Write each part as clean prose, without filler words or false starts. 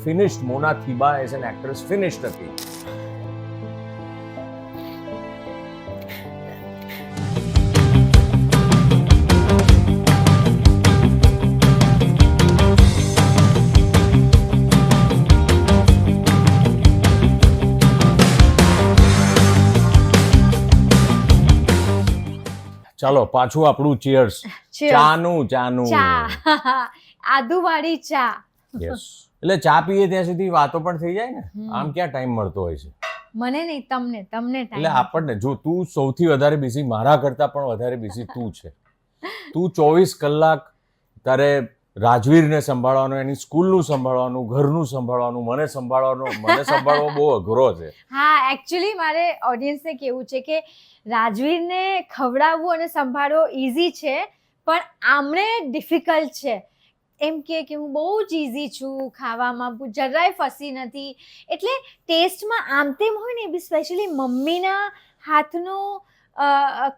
finished. Mona Thiba as an actress finished હતી. ચાલો પાછું આપણું ચીયર્સ. ચાનું ચા આદુવાળી ચા. યસ, એટલે ચા પીએ ત્યાં સુધી વાતો પણ થઈ જાય ને. આમ ક્યાં ટાઈમ મળતો હોય છે? મને નહીં, તમને એટલે ટાઈમ. આપણને જો તું સૌથી વધારે બિઝી, મારા કરતા પણ વધારે બિઝી તું છે. તું 24 કલાક તારે રાજવીરને સંભાળવાનું, એની સ્કૂલનું સંભાળવાનું, ઘરનું સંભાળવાનું, મને સંભાળવો બહુ અઘરો છે. હા, એકચ્યુઅલી મારે ઓડિયન્સને કેવું છે કે રાજવીરને ખવડાવવું અને સંભાળવો ઇઝી છે, પણ આમણે ડિફિકલ્ટ છે. એમ કે હું બહુ જ ઇઝી છું ખાવામાં, જરાય ફસી નથી. એટલે ટેસ્ટમાં આમ તેમ હોય ને, બી સ્પેશિયલી મમ્મીના હાથનું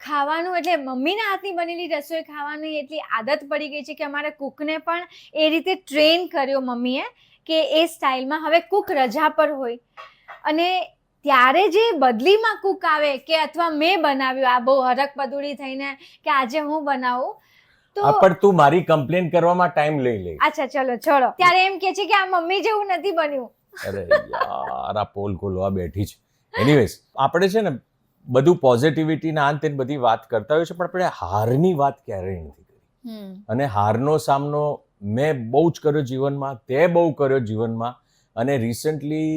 ખાવાનું, એટલે મમ્મીના હાથની બનેલી રસોઈ ખાવાની એટલી આદત પડી ગઈ છે કે અમારા કુકને પણ એ રીતે ટ્રેન કર્યો મમ્મીએ કે એ સ્ટાઇલમાં. હવે કુક રજા પર હોય અને ત્યારે જે બદલીમાં કુક આવે કે અથવા મેં બનાવ્યું, આ બહુ હરક પદુડી થઈને કે આજે હું બનાવું, તો પણ તું મારી કમ્પ્લેન કરવામાં ટાઈમ લઈ લે. અચ્છા ચલો છોડો. ત્યારે એમ કે છે કે આ મમ્મી જેવું નથી બન્યું. અરે યાર, આ પોલ ખોલવા બેઠી છે. એનીવેઝ, આપણે છે ને બધું પોઝિટિવિટીના અંતે બધી વાત કરતા હોય છે, પણ આપણે હારની વાત ક્યારેય નથી કરી. અને હારનો સામનો મેં બહુ જ કર્યો જીવનમાં, તે બહુ કર્યો જીવનમાં, અને રિસન્ટલી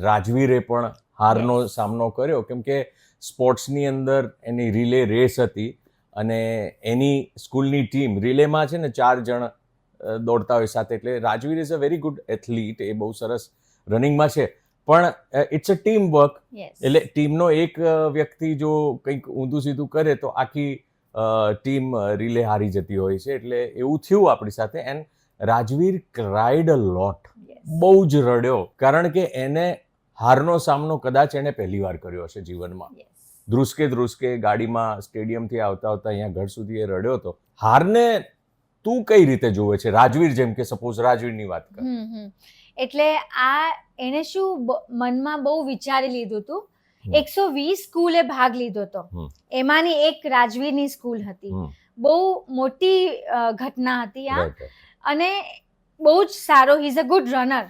રાજવીરે પણ હારનો સામનો કર્યો, કેમ કે સ્પોર્ટ્સની અંદર એની રિલે રેસ હતી અને એની સ્કૂલની ટીમ રિલેમાં છે ને 4 જણ દોડતા હોય સાથે. એટલે Rajveer is a very good athlete, એ બહુ સરસ રનિંગમાં છે, પણ ઇટ્સ અ ટીમ વર્ક. એટલે ટીમનો એક વ્યક્તિ જો કંઈક ઊંધું સીધું કરે તો આખી ટીમ રિલે હારી જતી હોય છે. એટલે એવું થયું આપણી સાથે. એન્ડ રાજવીર ક્રાઇડ અ લોટ, બહુ જ રડ્યો, કારણ કે એને હારનો સામનો કદાચ એણે પહેલી વાર કર્યો હશે જીવનમાં. ધ્રુસકે ગાડીમાં સ્ટેડિયમથી આવતા અહીંયા ઘર સુધી એ રડ્યો હતો. હારને તું કઈ રીતે જોવે છે રાજવીર? જેમ કે સપોઝ રાજવીરની વાત કર. એટલે આ એને શું મનમાં બહુ વિચારી લીધું હતું. 120 સ્કૂલે ભાગ લીધો હતો, એમાંની એક રાજવીરની સ્કૂલ હતી. બહુ મોટી ઘટના હતી આ, અને બહુ જ સારો, he is a good runner.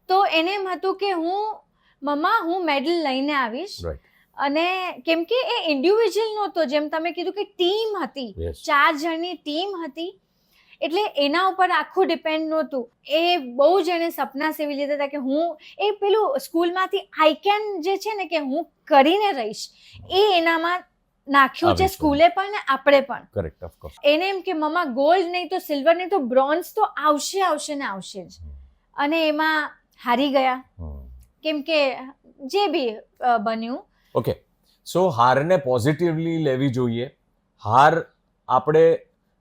તો એને એમ હતું કે હું મેડલ લઈને આવીશ. અને કેમ કે એ ઇન્ડિવિજ્યુઅલ નહોતો, જેમ તમે કીધું કે ટીમ હતી, 4 જણની ટીમ હતી, એટલે એના ઉપર આખું ડિપેન્ડ નહોતું. એ બહુ જ એને સપના સેવી લીધા હતા કે હું એ પેલું સ્કૂલમાંથી આઈ કેન જે છે ને કે હું કરીને રહીશ, એ એનામાં નાખ્યું છે સ્કૂલે પણ ને આપણે પણ. Correct, of course. એને એમ કે મમ્મા ગોલ્ડ નહીં તો સિલ્વર નહીં તો બ્રોન્ઝ તો આવશે ને આવશે જ. અને એમાં હારી ગયા, કેમ કે જે બી બન્યું. ઓકે, સો હારને પોઝિટિવલી લેવી જોઈએ. હાર આપણે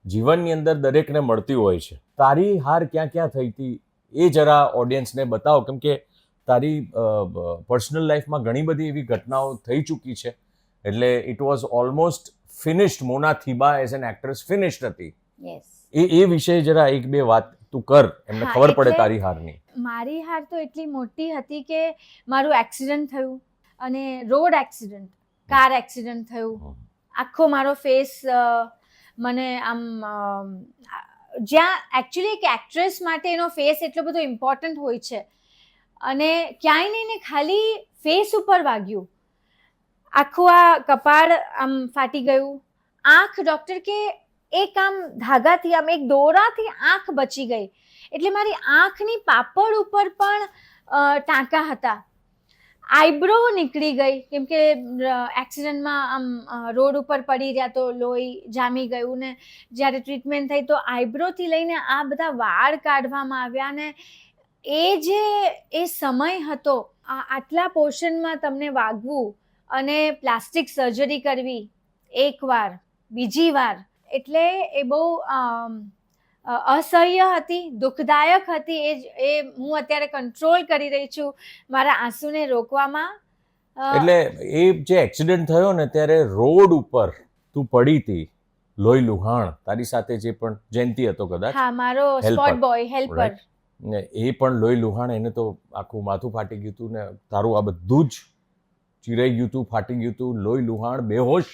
જીવનની અંદર દરેકને મળતી હોય છે. તારી હાર ક્યાં ક્યાં થઈ હતી એ જરા ઓડિયન્સને બતાવો, કેમ કે તારી પર્સનલ લાઈફમાં ઘણી બધી એવી ઘટનાઓ થઈ ચૂકી છે. એટલે it was almost finished. Mona Thiba as an actress finished હતી. એ વિશે જરા 1-2 વાત તું કર, એમને ખબર પડે તારી હારની. મારી હાર તો એટલી મોટી હતી કે મારું એક્સિડન્ટ થયું, અને રોડ એક્સિડન્ટ, કાર એક્સિડન્ટ થયું. આખો મારો ફેસ, મને આમ જ્યાં એકચ્યુઅલી એક એક્ટ્રેસ માટે એનો ફેસ એટલો બધો ઇમ્પોર્ટન્ટ હોય છે, અને ક્યાંય નહીં ને ખાલી ફેસ ઉપર વાગ્યું. આખું આ કપાળ આમ ફાટી ગયું. આંખ, ડૉક્ટર કે એક આમ ધાગાથી, આમ એક દોરાથી આંખ બચી ગઈ. એટલે મારી આંખની પાપડ ઉપર પણ ટાંકા હતા. આઈબ્રો નીકળી ગઈ, કેમ કે એક્સિડન્ટમાં આમ રોડ ઉપર પડી રહ્યા તો લોહી જામી ગયું, ને જ્યારે ટ્રીટમેન્ટ થઈ તો આઈબ્રોથી લઈને આ બધા વાળ કાઢવામાં આવ્યા. ને એ સમય હતો, આટલા પોર્શનમાં તમને વાગવું અને પ્લાસ્ટિક સર્જરી કરવી એકવાર, બીજી વાર, એટલે એ બહુ અસહ્ય હતી, દુઃખદાયક હતી. એ હું અત્યારે કંટ્રોલ કરી રહી છું મારા આંસુને રોકવામાં. એટલે એ જે એક્સિડન્ટ થયો ને ત્યારે રોડ ઉપર તું પડી હતી, લોહી લુહાણ, તારી સાથે જે પણ જયંતિ હતો કદાચ, હા, મારો સ્પોટ બોય હેલ્પર. ને એ પણ લોહી લુહાણ, એને તો આખું માથું ફાટી ગયું હતું ને તારું આ બધું જ ચીરાઈ ગયું હતું, ફાટી ગયું હતું, લોહી લુહાણ, બેહોશ.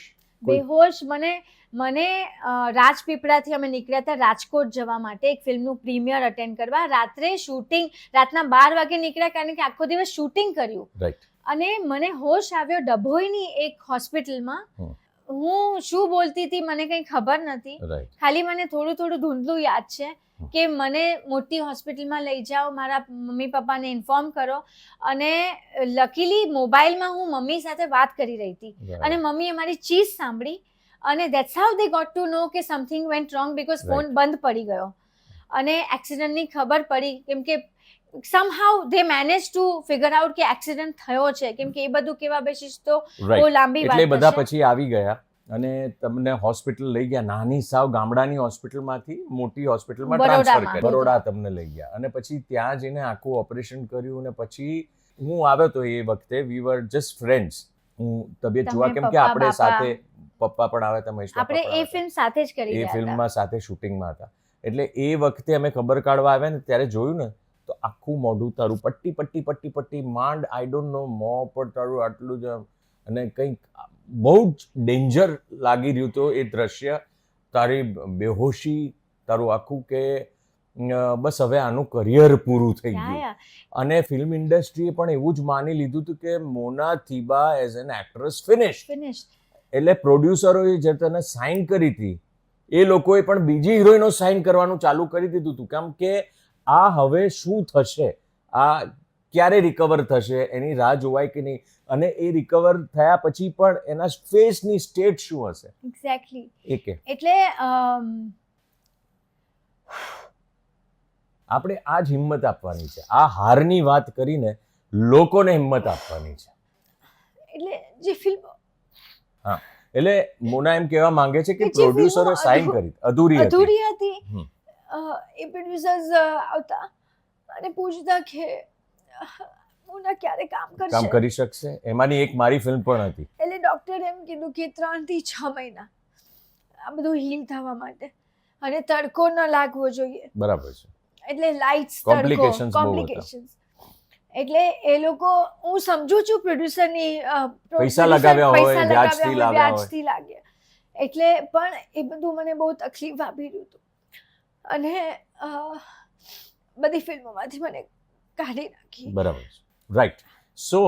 મને રાજપીપળાથી અમે નીકળ્યા હતા રાજકોટ જવા માટે એક ફિલ્મનું પ્રીમિયર અટેન્ડ કરવા. રાત્રે શૂટિંગ, રાતના 12 વાગે નીકળ્યા કારણ કે આખો દિવસ શૂટિંગ કર્યું. રાઈટ. અને મને હોશ આવ્યો ડભોઈની એક હોસ્પિટલમાં. હું શું બોલતી હતી મને કંઈ ખબર નથી. રાઈટ. ખાલી મને થોડું ધૂંધલું યાદ છે કે મને મોટી હોસ્પિટલમાં લઈ જાઓ, મારા મમ્મી પપ્પાને ઇન્ફોર્મ કરો. અને લકીલી મોબાઈલમાં હું મમ્મી સાથે વાત કરી રહી હતી અને મમ્મીએ મારી ચીઝ સાંભળી અને that's how they got to know કે something went wrong because phone બંધ પડી ગયો અને એક્સિડન્ટની ખબર પડી કેમ કે somehow they managed to figure out કે એક્સિડન્ટ થયો છે કેમ કે એ બધું કેવા બેસીસ તો બહુ લાંબી વાત એટલે બધા થશે. પછી આવી ગયા અને તમને હોસ્પિટલ લઈ ગયા, નાની સાવ ગામડાની હોસ્પિટલમાંથી મોટી હોસ્પિટલમાં ટ્રાન્સફર કર્યા, બરોડા તમને લઈ ગયા અને પછી ત્યાં જઈને આખું ઓપરેશન કર્યું. અને પછી હું આવ્યો તો એ વખતે વી વર જસ્ટ ફ્રેન્ડ્સ. હું તબિયત જોવા, કેમ કે આપણે સાથે પપ્પા પણ આવ્યા હતા, મહેશ આપણે એ ફિલ્મ સાથે જ કરી એ ફિલ્મમાં સાથે શૂટિંગમાં હતા. એટલે એ વખતે અમે ખબર કાઢવા આવ્યા ને ત્યારે જોયું ને તો આખું મોઢું તારું પટ્ટી માંડ, આઈ ડોન્ટ નો, મોં પર તારું આટલું જ, અને કંઈક બહુ જ ડેન્જર લાગી રહ્યું હતું એ દ્રશ્ય. તારી બેહોશી, તારું આખું કે બસ હવે આનું કરિયર પૂરું થઈ ગયું. અને ફિલ્મ ઇન્ડસ્ટ્રીએ પણ એવું જ માની લીધું હતું કે મોના Thiba as an actress finish. એટલે પ્રોડ્યુસરોએ જે તને સાઇન કરી હતી એ લોકોએ પણ બીજી હિરોઈનો સાઇન કરવાનું ચાલુ કરી દીધું હતું, કેમ કે આ હવે શું થશે, આ ક્યારે રિકવર થશે એની રાહ જોવાય કે નહીં, અને એ રિકવર થયા પછી પણ એના ફેસની સ્ટેટ શું હશે. એક્ઝેક્ટલી. એટલે આપણે આ જ હિંમત આપવાની છે, આ હારની વાત કરીને લોકોને હિંમત આપવાની છે. એટલે જે ફિલ્મ, હા, એટલે મોના એમ કહેવા માંગે છે કે પ્રોડ્યુસરે સાઇન કરી અધૂરી હતી. એ પ્રોડ્યુસર્સ આવતા અને પૂછતા કે મોના ક્યારે કામ કરી શકશે. એમાંની એક મારી ફિલ્મ પણ હતી. એટલે ડોક્ટરે એમ કીધું કે 3 થી 6 મહિના આ બધું હીલ થવા માટે, અને તડકો ન લાગવો જોઈએ. બરાબર છે. એટલે લાઇટ્સ, કોમ્પ્લિકેશન્સ. એટલે એ લોકો, હું સમજુ છું પ્રોડ્યુસરની પૈસા લગાવ્યા હોય, વ્યાજથી લાગે, એટલે પણ એ બધું મને બહુ તકલીફ આપી રહ્યું હતું અને બધી ફિલ્મોમાંથી મને કાઢી નાખી. બરાબર છે. Right. So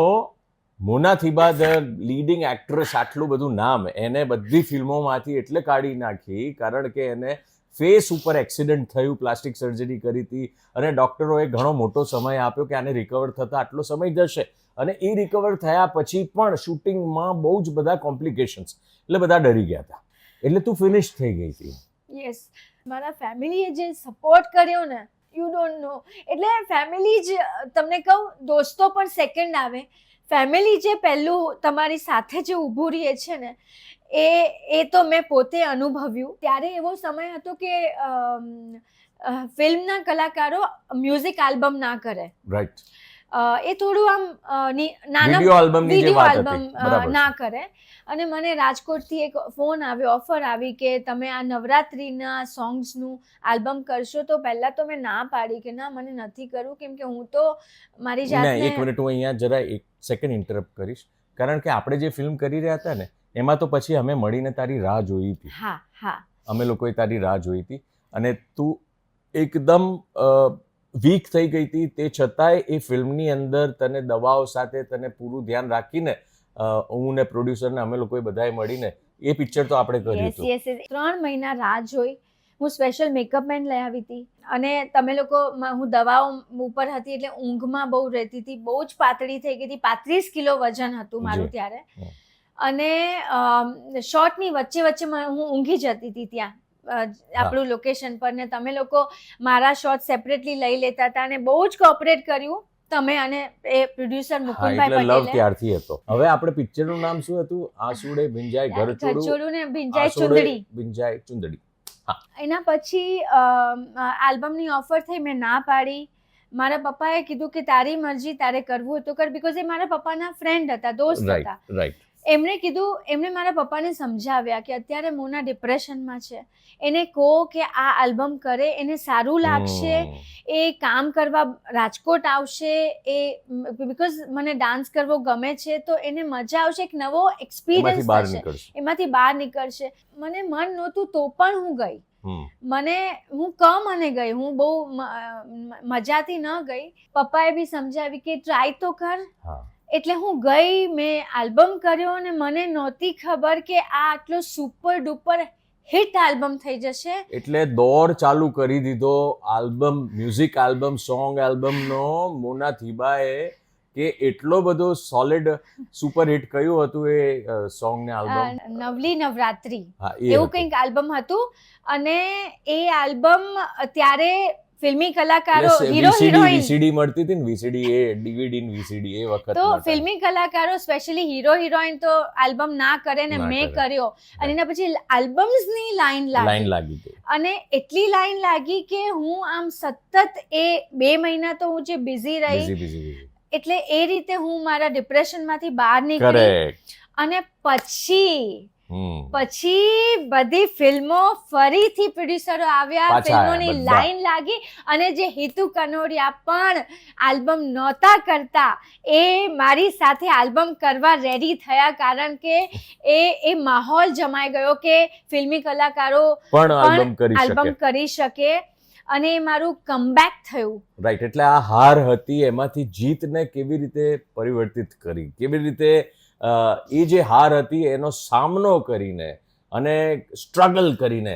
Mona Thiba the leading actress, આટલું બધું નામ, એને બધી ફિલ્મોમાંથી એટલે કાઢી નાખી કારણ કે એને ફેસ ઉપર એક્સિડન્ટ થયું, પ્લાસ્ટિક સર્જરી કરી હતી અને ડૉક્ટરોએ ઘણો મોટો સમય આપ્યો કે આને રિકવર થતાં આટલો સમય જશે. અને એ રિકવર થયા પછી પણ શૂટિંગમાં બહુ જ બધા કોમ્પ્લિકેશન્સ, એટલે બધા ડરી ગયા હતા. એટલે તું ફિનિશ થઈ ગઈ હતી. યસ. મારા ફેમિલીએ જે સપોર્ટ કર્યો ને, યુ ડોન્ટ નો. એટલે ફેમિલી જ, તમને કહું, દોસ્તો પણ સેકન્ડ આવે, ફેમિલી જે પહેલું તમારી સાથે જે ઊભું રહે છે ને, એ તો મેં પોતે અનુભવ્યું. ત્યારે એવો સમય હતો કે ફિલ્મના કલાકારો મ્યુઝિક આલ્બમ ના કરે. રાઈટ. એ થોડું આમ નાના વિડીયો આલ્બમ ના કરે. અને મને રાજકોટથી એક ફોન આવ્યો, ઓફર આવી કે તમે આ નવરાત્રિના સોંગ્સનું આલ્બમ કરશો. તો પહેલાં તો મેં ના પાડી કે ના, મને નથી કરવું, કેમ કે હું તો મારી જાતને. એક મિનિટ, હું અહીંયા જરા એક સેકન્ડ ઇન્ટરપ્ટ કરીશ, કારણ કે આપણે જે ફિલ્મ કરી રહ્યા હતા ને એમાં તો પછી અમે મળીને તારી રાહ જોઈ હતી. હા, અમે લોકોએ તારી રાહ જોઈ હતી અને તું એકદમ વીક થઈ ગઈ હતી. તે છતાંય એ ફિલ્મની અંદર તને દવાઓ સાથે તને પૂરું ધ્યાન રાખીને હું ને પ્રોડ્યુસરને અમે લોકોએ બધાએ મળીને એ પિક્ચર તો આપણે કર્યું હતું. યસ. 3 મહિના રાહ જોઈ. હું સ્પેશિયલ મેકઅપ મેન લઈ આવી હતી અને તમે લોકો, હું દવાઓ ઉપર હતી એટલે ઊંઘમાં બહુ રહેતી હતી, બહુ જ પાતળી થઈ ગઈ હતી. 35 કિલો વજન હતું મારું ત્યારે. અને શોર્ટની વચ્ચે હું ઊંઘી જતી હતી ત્યાં આપણું લોકેશન પર, ને તમે લોકો મારા શોર્ટ સેપરેટલી લઈ લેતા હતા અને બહુ જ કોઓપરેટ કર્યું તમે અને એ પ્રોડ્યુસર મુકુંદભાઈ પટેલે. લવ ત્યારથી હતો. હવે આપણે પિક્ચરનું નામ શું હતું? આસુડે ભીંજાય ઘરચોળું ને ભીંજાય ચુંદડી. એના પછી આલ્બમની ઓફર થઈ, મેં ના પાડી. મારા પપ્પાએ કીધું કે તારી મરજી, તારે કરવું તો કર, બીકોઝ એ મારા પપ્પાના ફ્રેન્ડ હતા, દોસ્ત હતા. રાઈટ. એમણે મારા પપ્પાને સમજાવ્યા કે અત્યારે મોના ડિપ્રેશનમાં છે, એને કહો કે આ આલ્બમ કરે, એને સારું લાગશે, એ કામ કરવા રાજકોટ આવશે, એ બીકોઝ મને ડાન્સ કરવો ગમે છે તો એને મજા આવશે, એક નવો એક્સપિરિયન્સ થશે, એમાંથી બહાર નીકળશે. મને મન નહોતું તો પણ હું ગઈ. મને ગઈ, હું બહુ મજાથી ન ગઈ. પપ્પાએ બી સમજાવી કે ટ્રાય તો કર. એટલે હું ગઈ, મેં આલ્બમ કર્યો અને મને નહોતી ખબર કે આ આટલો સુપર ડુપર હિટ આલ્બમ થઈ જશે. એટલે દોર ચાલુ કરી દીધો આલ્બમ, મ્યુઝિક આલ્બમ, સોંગ આલ્બમનો મોના થીબાએ, કે એટલો બધો સોલિડ સુપર હિટ કયું હતું એ સોંગ ને આલ્બમ? નવલી નવરાત્રી એવું કંઈક આલ્બમ હતું. અને એ આલ્બમ ત્યારે ફિલ્મી કલાકારો, હીરો હિરોઈન, વીસીડી મળતી હતી ને, વીસીડી એ ડીવીડી ને વીસીડી એ વખત તો ફિલ્મી કલાકારો સ્પેશિયલી હીરો હિરોઈન તો આલ્બમ ના કરે ને મેં કર્યો. અને એના પછી આલ્બમ્સ ની લાઈન લાગી અને એટલી લાઈન લાગી કે હું આમ સતત એ 2 મહિના તો હું જે બિઝી રહી. એટલે એ રીતે હું મારા ડિપ્રેશન માંથી બહાર નીકળી. અને પછી બધી ફિલ્મો ફરીથી પ્રોડ્યુસરો આવ્યા, ફિલ્મોની લાઈન લાગી. અને જે હિતુ કનોડિયા પણ આલ્બમ નહોતા કરતા એ મારી સાથે આલ્બમ કરવા રેડી થયા, કારણ કે એ માહોલ જમાઈ ગયો કે ફિલ્મી કલાકારો પણ આલ્બમ કરી શકે. અને મારું કમબેક થયું. રાઈટ. એટલે આ હાર હતી, એમાંથી જીતને કેવી રીતે પરિવર્તિત કરી, કેવી રીતે એ જે હાર હતી એનો સામનો કરીને અને સ્ટ્રગલ કરીને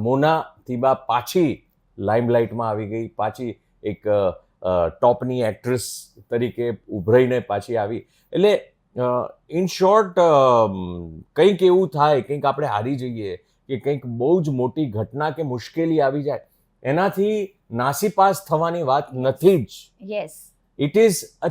મોના થીબા પાછી લાઇમલાઇટમાં આવી ગઈ, પાછી એક ટોપની એક્ટ્રેસ તરીકે ઉભરાઈને પાછી આવી. એટલે ઇન શોર્ટ કંઈક એવું થાય, કંઈક આપણે હારી જઈએ કે કંઈક બહુ જ મોટી ઘટના કે મુશ્કેલી આવી જાય, એનાથી નાસીપાસ થવાની વાત નથી જ. Yes, it is a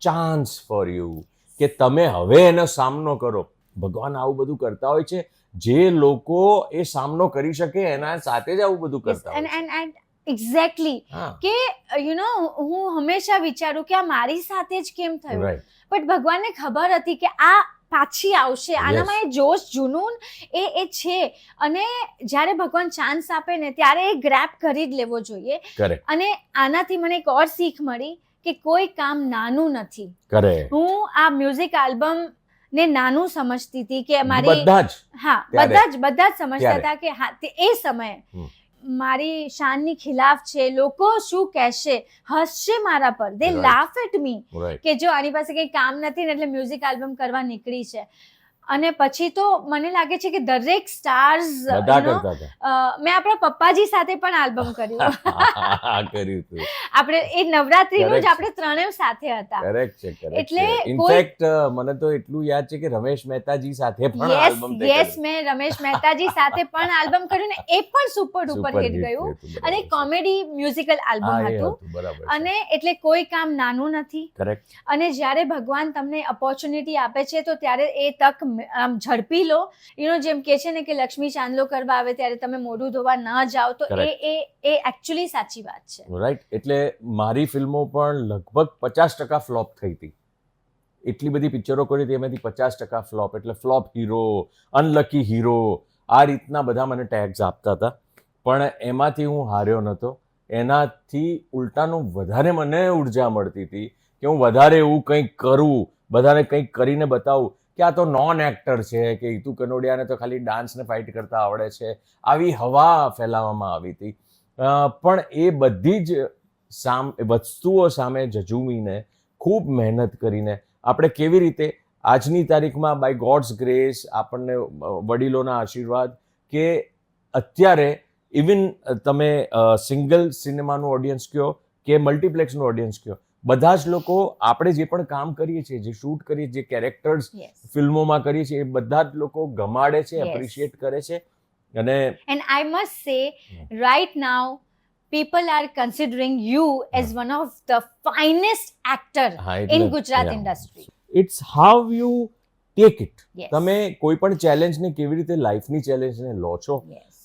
chance for you કે તમે હવે એનો સામનો કરો. ભગવાન આવું બધું કરતા હોય છે, જે લોકો એ સામનો કરી શકે એના સાથે જ આવું બધું કરતા હોય છે. એક્ઝેક્ટલી. કે હું હંમેશા વિચારું કે આ મારી સાથે જ કેમ થયું, બટ ભગવાનને ખબર હતી કે આ પાછી આવશે, આનામાં એ જોશ, જુનૂન એ છે. અને જ્યારે ભગવાન ચાન્સ આપે ને ત્યારે એ ગ્રેબ કરી જ લેવો જોઈએ. અને આનાથી મને એક ઓર શીખ મળી કે કોઈ કામ નાનું નથી. હું આ મ્યુઝિક આલ્બમ ને નાનું સમજતી હતી કે મારી બધા જ સમજતા હતા કે હા એ સમયે મારી શાનની ખિલાફ છે, લોકો શું કહેશે, હસશે મારા પર, દે લાફ એટ મી કે જો આની પાસે કંઈ કામ નથી ને એટલે મ્યુઝિક આલ્બમ કરવા નીકળી છે. અને પછી તો મને લાગે છે કે દરેક સ્ટાર્સ, મેં આપણા પપ્પાજી સાથે પણ આલ્બમ કર્યું. આપણે એ નવરાત્રીનું જ આપણે ત્રણેય સાથે હતા. એટલે ઇનફેક્ટ મને તો એટલું યાદ છે કે રમેશ મહેતાજી સાથે પણ આલ્બમ કર્યું. યસ, મેં રમેશ મહેતાજી સાથે પણ આલ્બમ કર્યું ને એ પણ સુપર ડુપર હિટ ગયું. અને કોમેડી મ્યુઝિકલ આલ્બમ હતું. અને એટલે કોઈ કામ નાનું નથી. અને જ્યારે ભગવાન તમને ઓપોર્ચ્યુનિટી આપે છે તો ત્યારે એ તક આમ ઝડપી લો. જેમ કે છે ને કે લક્ષ્મી ચાંદલો કરવા આવે ત્યારે તમે મોઢું ધોવા ન જાઓ, તો એ એકચ્યુઅલી સાચી વાત છે. રાઈટ. એટલે મારી ફિલ્મો પણ લગભગ 50% ફ્લોપ થઈ હતી. એટલી બધી પિક્ચરો કરી હતી, એમાંથી 50% ફ્લોપ. એટલે ફ્લોપ હીરો, અનલકી હીરો, આ રીતના બધા મને ટેગ્સ આપતા હતા. પણ એમાંથી હું હાર્યો નહોતો. એનાથી ઉલટાનું વધારે મને ઉર્જા મળતી હતી કે હું વધારે એવું કંઈક કરું, બધાને કંઈક કરીને બતાવું કે આ તો નોન એક્ટર છે, કે હિતુ કનોડિયાને તો ખાલી ડાન્સ ને ફાઇટ કરતા આવડે છે. આવી હવા ફેલાવવામાં આવી હતી. પણ એ બધી જ વસ્તુઓ સામે ઝઝૂમીને, ખૂબ મહેનત કરીને આપણે કેવી રીતે આજની તારીખમાં બાય ગોડ્સ ગ્રેસ, આપણને વડીલોના આશીર્વાદ, કે અત્યારે ઇવન તમે સિંગલ સિનેમાનું ઓડિયન્સ કહો કે મલ્ટીપ્લેક્સનું ઓડિયન્સ કહો, બધા જ લોકો આપણે જે પણ કામ કરીએ છીએ, જે શૂટ કરીએ, જે કેરેક્ટર્સ ફિલ્મોમાં કરીએ છીએ, એ બધા જ લોકો ગમાડે છે, એપ્રિશિએટ કરે છે. અને આઈ મસ્ટ સે right now people are considering you as one of the finest actor in Gujarat industry. It's how you take it. તમે કોઈ પણ ચેલેન્જને કેવી રીતે લાઈફની ચેલેન્જને લો છો,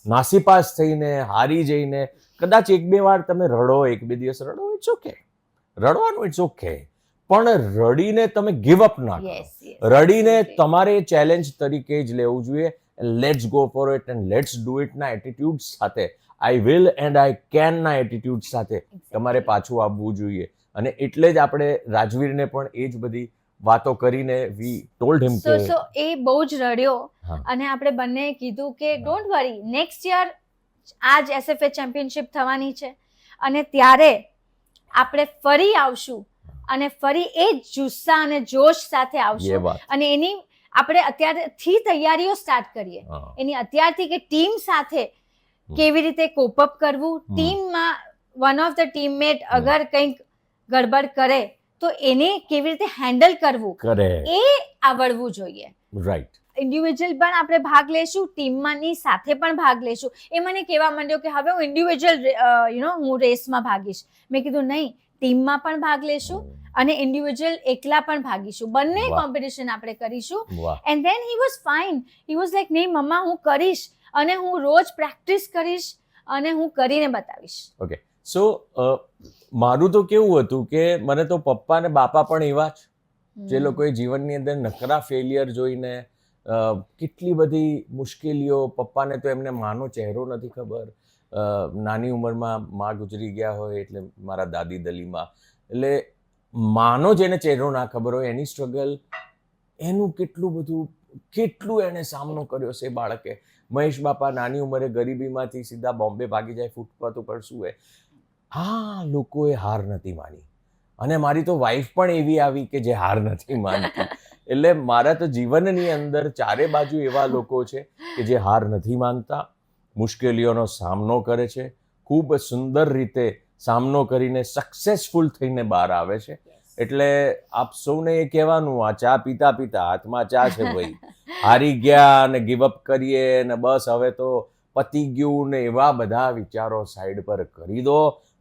નાસીપાસ થઈને, હારી જઈને, કદાચ 1-2 વાર તમે રડો, 1-2 દિવસ રડો, ઇટ્સ ઓકે. રડવાનું ઇટ્સ ઓકે. પણ રડીને તમે ગિવ અપ ના કરો. રડીને તમારે ચેલેન્જ તરીકે જ લેવું જોઈએ. Let's go for it and let's do it ના એટીટ્યુડ સાથે, I will and I can ના એટીટ્યુડ સાથે તમારે પાછું આવવું જોઈએ. અને એટલે જ આપણે રાજવીરને પણ એ જ બધી વાતો કરીને વી ટોલ્ડ હિમ કે સો એ બહુ જ રડ્યો હા. અને આપણે બંને કીધું કે ડોન્ટ વરી, નેક્સ્ટ યર આ જ એસએફએ ચેમ્પિયનશિપ થવાની છે અને ત્યારે આપણે ફરી આવશું અને ફરી એ જ જુસ્સા અને જોશ સાથે એ આવશું. વાત અને એની આપણે અત્યારથી તૈયારીઓ સ્ટાર્ટ કરીએ, હા. એની અત્યારથી કે ટીમ સાથે કેવી રીતે કોપ અપ કરવું, ટીમમાં વન ઓફ ધ ટીમમેટ અગર કંઈક ગડબડ કરે તો એને કેવી રીતે હેન્ડલ કરવું કરે એ આવડવું જોઈએ. રાઈટ. ઇન્ડિવિજ્યુઅલ પણ આપણે ભાગ લેશું, ટીમમાંની સાથે પણ ભાગ લેશું. એ મને કહેવા માંડ્યો કે હવે હું ઇન્ડિવિજ્યુઅલ હું રેસમાં ભાગીશ. મેં કીધું નહીં, ટીમમાં પણ ભાગ લેશું અને ઇન્ડિવિજ્યુઅલ એકલા પણ ભાગીશું, બંને વાહ. કોમ્પિટિશન આપણે કરીશું. વાહ. And then he was fine. He was like નહીં મમ્મા હું કરીશ અને હું રોજ પ્રેક્ટિસ કરીશ અને હું કરીને બતાવીશ. ઓકે. સો મારું તો કેવું હતું કે મને તો પપ્પા ને બાપા પણ એવા જ, જે લોકોએ જીવનની અંદર નકરા ફેલિયર જોઈને કેટલી બધી મુશ્કેલીઓ, પપ્પાને તો એમને માનો ચહેરો નથી ખબર, નાની ઉંમરમાં માં ગુજરી ગયા હોય એટલે મારા દાદી દલીમાં, એટલે માનો જેને ચહેરો ના ખબર હોય એની સ્ટ્રગલ, એનું કેટલું એને સામનો કર્યો છે બાળકે. મહેશ બાપા નાની ઉંમરે ગરીબીમાંથી સીધા બોમ્બે ભાગી જાય, ફૂટપાથ ઉપર શું હે. હા, લોકોએ હાર નથી માની અને મારી તો વાઈફ પણ એવી આવી કે જે હાર નથી માનતી. એટલે મારા તો જીવનની અંદર ચારે બાજુ એવા લોકો છે કે જે હાર નથી માનતા, મુશ્કેલીઓનો સામનો કરે છે, ખૂબ સુંદર રીતે સામનો કરીને સક્સેસફુલ થઈને બહાર આવે છે. એટલે આપ સૌને એ કહેવાનું, આ ચા પીતા પીતા હાથમાં ચા છે ભાઈ, હારી ગયા અને ગિવ અપ કરીએ ને બસ હવે તો પતી ગયું ને એવા બધા વિચારો સાઈડ પર કરી દો.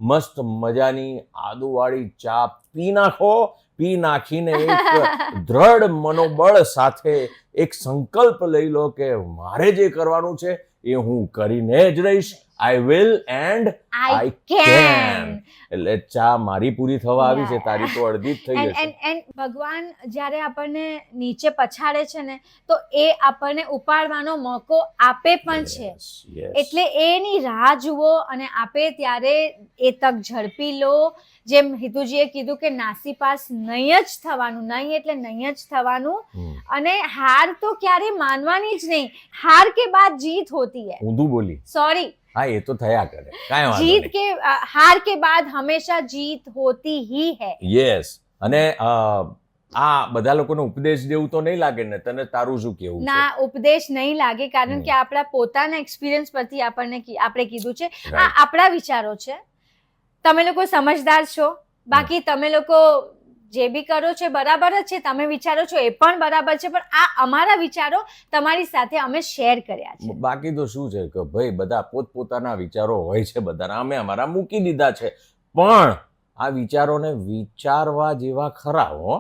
મસ્ત મજાની આદુવાળી ચા પી નાખો. પી નાખીને એક દ્રઢ મનોબળ સાથે એક સંકલ્પ લઈ લો કે મારે જે કરવાનું છે એ હું કરીને જ રહીશ. I will and I can. એટલે ચા મારી પૂરી થવા આવી છે, તારી તો અડધી જ થઈ જશે. એન્ડ ભગવાન જ્યારે આપણને નીચે પછાડે છે ને તો એ આપણને ઉપાડવાનો મોકો આપે પણ છે. Yes, yes. એટલે એની રાહ જુઓ અને આપે ત્યારે એ તક ઝડપી લો. જેમ હિતુજીએ કીધું કે નાસીપાસ નહીં જ થવાનું, નહીં એટલે નહીં જ થવાનું. અને હાર તો ક્યારે માનવાની જ નહીં. હાર કે બાદ જીત હોતી હૈ. ઊંધું બોલી. સોરી, હા, એ તો થયા કરે, કાંઈ વાંધો जीत નહીં. के हार के बाद हमेशा जीत होती ही है. યસ. અને આ બધા લોકોનો ઉપદેશ જેવું તો નહીં લાગે ને તને? તારું શું કેવું છે? ના, ઉપદેશ નહીં લાગે, કારણ કે આપણા પોતાના એક્સપિરિયન્સ પરથી આપણે કીધું છે. આ આપણા વિચારો છે. તમે લોકો સમજદાર છો, બાકી તમે લોકો જે બી કરો છો બરાબર જ છે, તમે વિચારો છો એ પણ બરાબર છે, પણ આ અમારા વિચારો તમારી સાથે અમે શેર કર્યા છે. બાકી તો શું છે કે ભાઈ બધા પોતપોતાના વિચારો હોય છે બધાના, અમે અમારા મૂકી દીધા છે, પણ આ વિચારોને વિચારવા જેવા ખરા હો.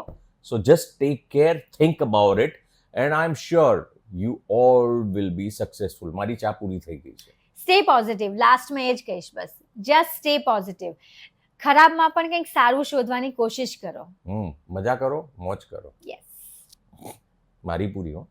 સો just take care, think about it and I am sure you all will be successful. મારી ચા પૂરી થઈ ગઈ છે. સ્ટે પોઝિટિવ, લાસ્ટમાં એ જ કહીશ બસ, જસ્ટ સ્ટે પોઝિટિવ. ખરાબમાં પણ કંઈક સારું શોધવાની કોશિશ કરો. મજા કરો, મોજ કરો. યસ. મારી પૂરી હો.